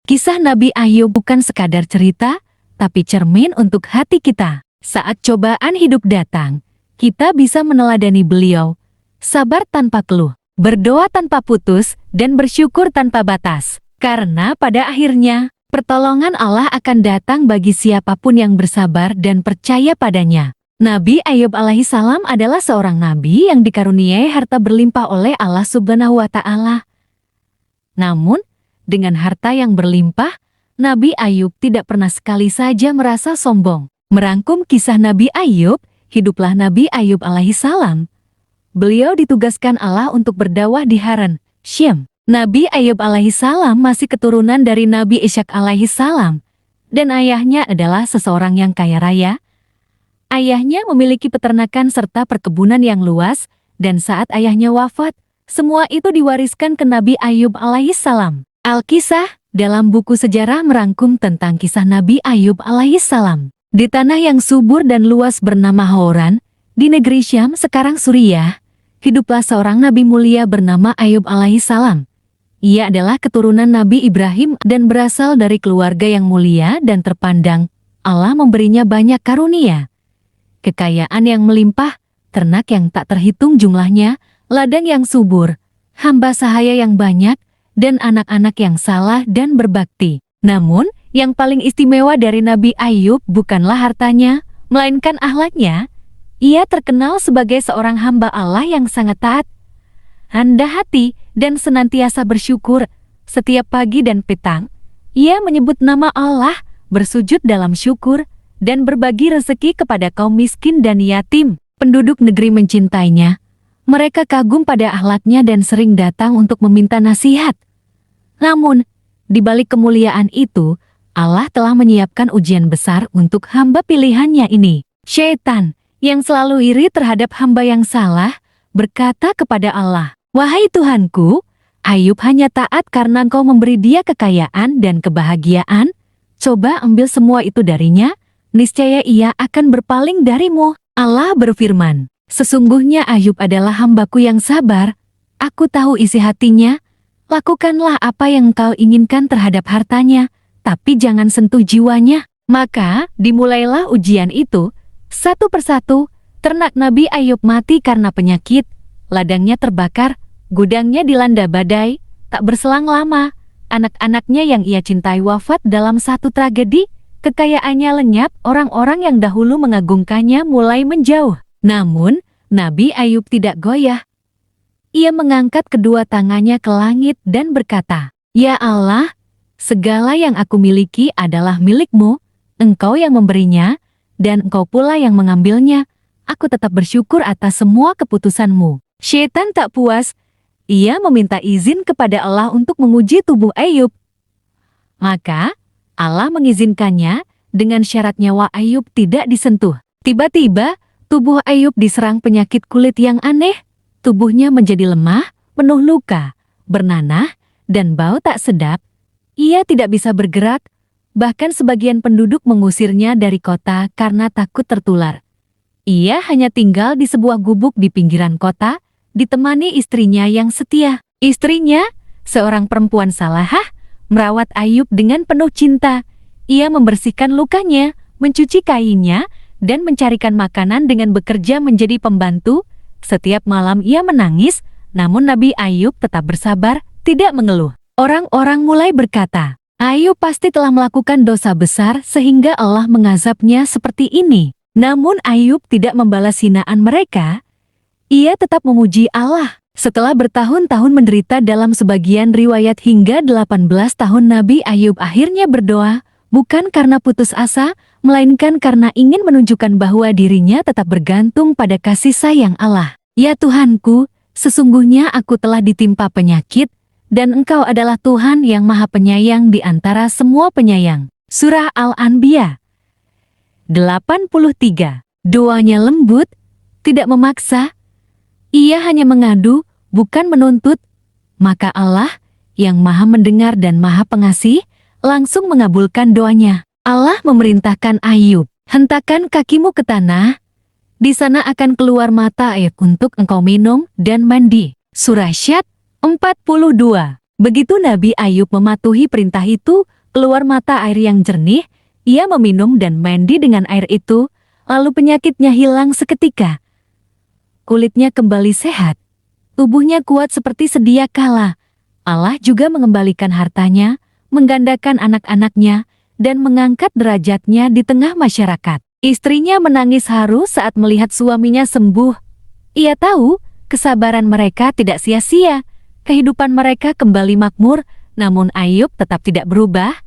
Kisah Nabi Ayub bukan sekadar cerita, tapi cermin untuk hati kita. Saat cobaan hidup datang, kita bisa meneladani beliau, sabar tanpa keluh, berdoa tanpa putus, dan bersyukur tanpa batas. Karena pada akhirnya, pertolongan Allah akan datang bagi siapapun yang bersabar dan percaya padanya. Nabi Ayub alaihissalam adalah seorang nabi yang dikaruniai harta berlimpah oleh Allah Subhanahu wa Ta'ala. Namun, dengan harta yang berlimpah, Nabi Ayub tidak pernah sekali saja merasa sombong. Merangkum kisah Nabi Ayub, hiduplah Nabi Ayub alaihissalam. Beliau ditugaskan Allah untuk berdakwah di Haran, Syam. Nabi Ayub alaihissalam masih keturunan dari Nabi Ishak alaihissalam, dan ayahnya adalah seseorang yang kaya raya. Ayahnya memiliki peternakan serta perkebunan yang luas, dan saat ayahnya wafat, semua itu diwariskan ke Nabi Ayub alaihissalam. Al-Kisah dalam buku sejarah merangkum tentang kisah Nabi Ayub alaihissalam. Di tanah yang subur dan luas bernama Hauran, di negeri Syam sekarang Suriah, hiduplah seorang nabi mulia bernama Ayub alaihissalam. Ia adalah keturunan Nabi Ibrahim dan berasal dari keluarga yang mulia dan terpandang. Allah memberinya banyak karunia, kekayaan yang melimpah, ternak yang tak terhitung jumlahnya, ladang yang subur, hamba sahaya yang banyak, dan anak-anak yang saleh dan berbakti. Namun, yang paling istimewa dari Nabi Ayub bukanlah hartanya, melainkan akhlaknya. Ia terkenal sebagai seorang hamba Allah yang sangat taat, rendah hati, dan senantiasa bersyukur. Setiap pagi dan petang, ia menyebut nama Allah, bersujud dalam syukur, dan berbagi rezeki kepada kaum miskin dan yatim. Penduduk negeri mencintainya. Mereka kagum pada akhlaknya dan sering datang untuk meminta nasihat. Namun, di balik kemuliaan itu, Allah telah menyiapkan ujian besar untuk hamba pilihannya ini. Syaitan, yang selalu iri terhadap hamba yang salah, berkata kepada Allah, "Wahai Tuhanku, Ayub hanya taat karena Engkau memberi dia kekayaan dan kebahagiaan. Coba ambil semua itu darinya, niscaya ia akan berpaling darimu." Allah berfirman, "Sesungguhnya Ayub adalah hambaku yang sabar. Aku tahu isi hatinya. Lakukanlah apa yang engkau inginkan terhadap hartanya, tapi jangan sentuh jiwanya." Maka, dimulailah ujian itu. Satu persatu, ternak Nabi Ayub mati karena penyakit, ladangnya terbakar, gudangnya dilanda badai. Tak berselang lama, anak-anaknya yang ia cintai wafat dalam satu tragedi, kekayaannya lenyap, orang-orang yang dahulu mengagungkannya mulai menjauh. Namun, Nabi Ayub tidak goyah. Ia mengangkat kedua tangannya ke langit dan berkata, "Ya Allah, segala yang aku miliki adalah milik-Mu, Engkau yang memberinya, dan Engkau pula yang mengambilnya. Aku tetap bersyukur atas semua keputusan-Mu." Syaitan tak puas, ia meminta izin kepada Allah untuk menguji tubuh Ayub. Maka, Allah mengizinkannya dengan syarat nyawa Ayub tidak disentuh. Tiba-tiba, tubuh Ayub diserang penyakit kulit yang aneh. Tubuhnya menjadi lemah, penuh luka, bernanah, dan bau tak sedap. Ia tidak bisa bergerak, bahkan sebagian penduduk mengusirnya dari kota karena takut tertular. Ia hanya tinggal di sebuah gubuk di pinggiran kota, ditemani istrinya yang setia. Istrinya, seorang perempuan salehah, merawat Ayub dengan penuh cinta. Ia membersihkan lukanya, mencuci kainnya, dan mencarikan makanan dengan bekerja menjadi pembantu. Setiap malam ia menangis, namun Nabi Ayub tetap bersabar, tidak mengeluh. Orang-orang mulai berkata, "Ayub pasti telah melakukan dosa besar sehingga Allah mengazabnya seperti ini." Namun Ayub tidak membalas hinaan mereka. Ia tetap memuji Allah. Setelah bertahun-tahun menderita dalam sebagian riwayat hingga 18 tahun, Nabi Ayub akhirnya berdoa, bukan karena putus asa, melainkan karena ingin menunjukkan bahwa dirinya tetap bergantung pada kasih sayang Allah. "Ya Tuhanku, sesungguhnya aku telah ditimpa penyakit, dan Engkau adalah Tuhan yang Maha Penyayang di antara semua penyayang." Surah Al-Anbiya 83. Doanya lembut, tidak memaksa. Ia hanya mengadu, bukan menuntut. Maka Allah, yang Maha Mendengar dan Maha Pengasih, langsung mengabulkan doanya. Allah memerintahkan Ayub, "Hentakkan kakimu ke tanah. Di sana akan keluar mata air untuk engkau minum dan mandi." Surah Syad 42. Begitu Nabi Ayub mematuhi perintah itu, keluar mata air yang jernih, ia meminum dan mandi dengan air itu, lalu penyakitnya hilang seketika. Kulitnya kembali sehat, tubuhnya kuat seperti sedia kala. Allah juga mengembalikan hartanya, menggandakan anak-anaknya, dan mengangkat derajatnya di tengah masyarakat. Istrinya menangis haru saat melihat suaminya sembuh. Ia tahu, kesabaran mereka tidak sia-sia. Kehidupan mereka kembali makmur, namun Ayub tetap tidak berubah.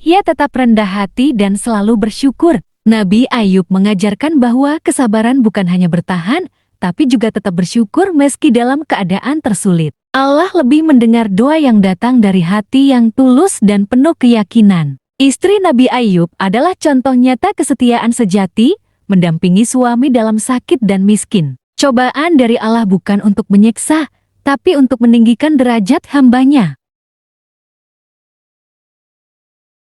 Ia tetap rendah hati dan selalu bersyukur. Nabi Ayub mengajarkan bahwa kesabaran bukan hanya bertahan, tapi juga tetap bersyukur meski dalam keadaan tersulit. Allah lebih mendengar doa yang datang dari hati yang tulus dan penuh keyakinan. Istri Nabi Ayub adalah contoh nyata kesetiaan sejati, mendampingi suami dalam sakit dan miskin. Cobaan dari Allah bukan untuk menyiksa, tapi untuk meninggikan derajat hambanya.